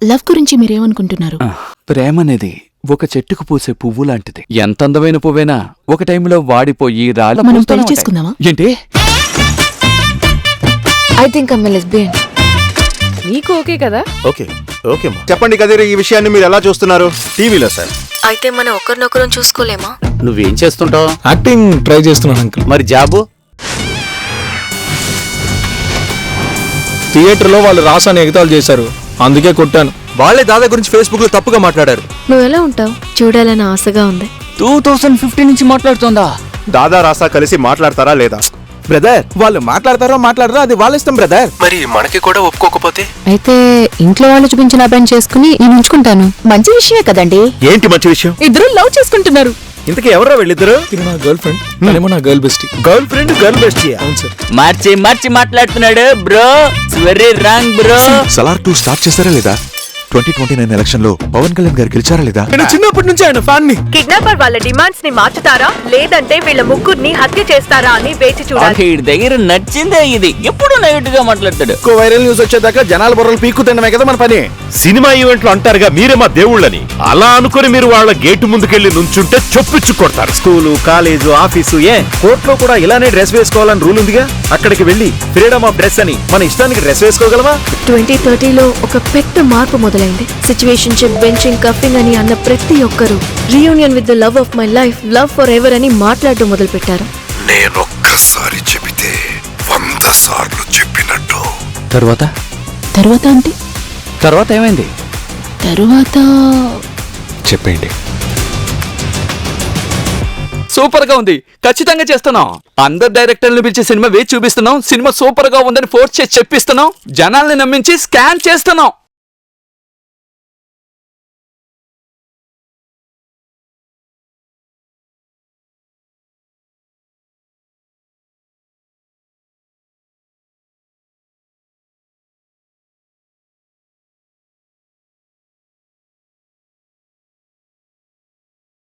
Love గురించి మీరేమనుకుంటున్నారు? ప్రేమ అనేది ఒక చెట్టుకు పూసే పువ్వు లాంటిది. ఎంత అందమైన పువ్వైనా ఒక టైంలో వాడిపోయి మనం పెళ్లి చేసుకుందామా? ఏంటి? I think I'm lesbian. నీకు ఓకే కదా? ఓకే ఓకే చెప్పండి కదీర్, ఈ విషయాన్ని మీరు ఎలా చూస్తున్నారు? టీవీలో సార్. అయితే మనం ఒకరినొకరం చూసుకోలేమా? నువ్వేం చేస్తుంటావు? యాక్టింగ్ ట్రై చేస్తున్నాను అంకుల్. మరి జాబు? థియేటర్లో వాళ్ళు రాసాని ఎగతాలు చేశారు, అందుకే కొట్టాను. వాళ్ళే దాదా గురించి ఫేస్బుక్ లో తప్పుగా మాట్లాడారు. నువ్వు ఎలా ఉంటావు చూడాలని ఆశగా ఉంది. 2015 నుంచి మాట్లాడుతోందా? దాదా రాసా కలిసి మాట్లాడతారా లేదా? బ్రదర్, వాళ్ళు మాట్లాడతారో అది వాళ్ళ ఇష్టం బ్రదర్. మరి మనకి కూడా ఒప్పుకోకపోతే? అయితే ఇంట్లో వాళ్ళు చూపించిన అబ్బాయిని చేసుకుని నేను ఉంచుకుంటాను. మంచి విషయమే కదండి. ఏంటి మంచి విషయం? ఇద్దరు లవ్ చేసుకుంటున్నారు. ఇంతకీ ఎవరో వెళ్ళిద్దరు? ఇది నా గర్ల్ ఫ్రెండ్, తనేమో నా girl bestie. Girl friend girl best. అవును సార్. మార్చి మాట్లాడుతున్నాడు bro. Very wrong bro. Salaar 2 start చేస్తారా లేదా? 2029 ఎలక్షన్ లో పవన్ కళ్యాణ్ గారు గెలిచారా లేదా? నేను చిన్నప్పటి నుంచి ఆయన ఫ్యాన్ ని. కిడ్నాపర్ వాళ్ళ డిమాండ్స్ ని మార్చుతారా లేదంటే వీళ్ళ ముగ్గురిని హత్య చేస్తారా అని వేచి చూడాలి. దగ్గర నచ్చిందే ఇది. ఎప్పుడు నెగటివ్ గా మాట్లాడతాడు. వైరల్ న్యూస్ వచ్చేదాకా జనాల బుర్రలు పీక్కు తినమే కదా మన పని. సినిమా ఈవెంట్లు అంటారుగా మీరే మా దేవుళ్ళని. అలా అనుకుని మీరు వాళ్ళ గేటు ముందుకెళ్లి నుంచుంటే చొప్పించు కొడతారు. స్కూలు, కాలేజు, ఆఫీసు, కోర్టులో కూడా ఇలానే డ్రెస్ వేసుకోవాలని రూల్ ఉందిగా. అక్కడికి వెళ్లి ఫ్రీడమ్ ఆఫ్ డ్రెస్ అని మన ఇష్టానికి డ్రెస్ వేసుకోగలమా? 2030లో ఒక పెద్ద మార్పు మొదలైంది. సిచ్యువేషన్షిప్, బెంచింగ్, కఫింగ్ అని అన్న ప్రతి ఒక్కరు reunion with the love of my life, love for ever అని మాట్లాడటం మొదలు పెట్టారు. నేనొక్కసారి చెబితే 100 సార్లు చెప్పినట్టు. తర్వాత అంటే తర్వాత ఏమైంది? తరువాత చెప్పండి. సూపర్ గా ఉంది. ఖచ్చితంగా చేస్తున్నాం. అందరు డైరెక్టర్లు పిలిచి సినిమా వేచి చూపిస్తున్నాం. సినిమా సూపర్ గా ఉందని ఫోర్స్ చేసి చెప్పిస్తున్నాం. జనాల్ని నమ్మించి స్కాన్ చేస్తున్నాం.